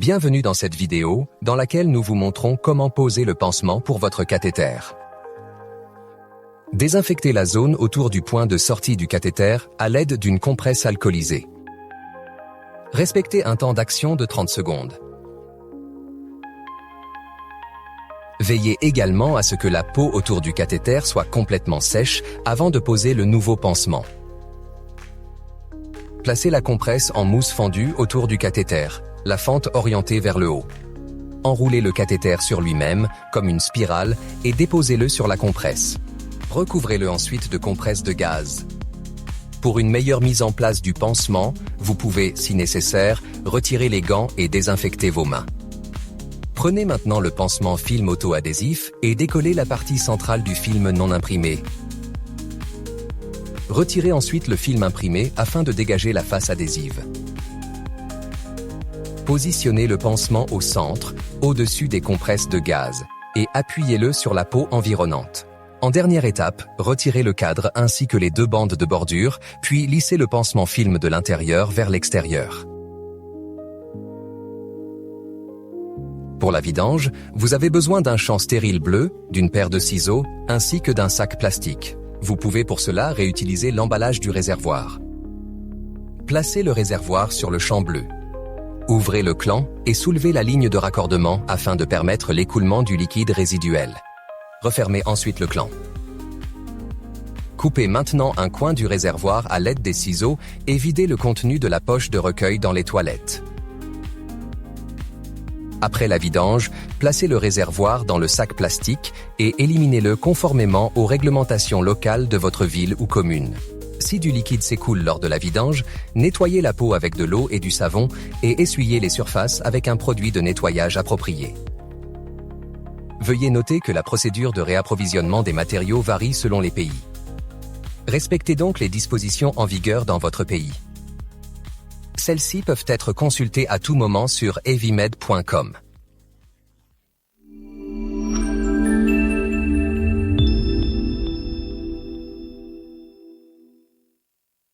Bienvenue dans cette vidéo, dans laquelle nous vous montrons comment poser le pansement pour votre cathéter. Désinfectez la zone autour du point de sortie du cathéter à l'aide d'une compresse alcoolisée. Respectez un temps d'action de 30 secondes. Veillez également à ce que la peau autour du cathéter soit complètement sèche avant de poser le nouveau pansement. Placez la compresse en mousse fendue autour du cathéter, la fente orientée vers le haut. Enroulez le cathéter sur lui-même, comme une spirale, et déposez-le sur la compresse. Recouvrez-le ensuite de compresse de gaz. Pour une meilleure mise en place du pansement, vous pouvez, si nécessaire, retirer les gants et désinfecter vos mains. Prenez maintenant le pansement film auto-adhésif et décollez la partie centrale du film non imprimé. Retirez ensuite le film imprimé afin de dégager la face adhésive. Positionnez le pansement au centre, au-dessus des compresses de gaz, et appuyez-le sur la peau environnante. En dernière étape, retirez le cadre ainsi que les deux bandes de bordure, puis lissez le pansement film de l'intérieur vers l'extérieur. Pour la vidange, vous avez besoin d'un champ stérile bleu, d'une paire de ciseaux, ainsi que d'un sac plastique. Vous pouvez pour cela réutiliser l'emballage du réservoir. Placez le réservoir sur le champ bleu. Ouvrez le clan et soulevez la ligne de raccordement afin de permettre l'écoulement du liquide résiduel. Refermez ensuite le clan. Coupez maintenant un coin du réservoir à l'aide des ciseaux et videz le contenu de la poche de recueil dans les toilettes. Après la vidange, placez le réservoir dans le sac plastique et éliminez-le conformément aux réglementations locales de votre ville ou commune. Si du liquide s'écoule lors de la vidange, nettoyez la peau avec de l'eau et du savon et essuyez les surfaces avec un produit de nettoyage approprié. Veuillez noter que la procédure de réapprovisionnement des matériaux varie selon les pays. Respectez donc les dispositions en vigueur dans votre pays. Celles-ci peuvent être consultées à tout moment sur heavymed.com.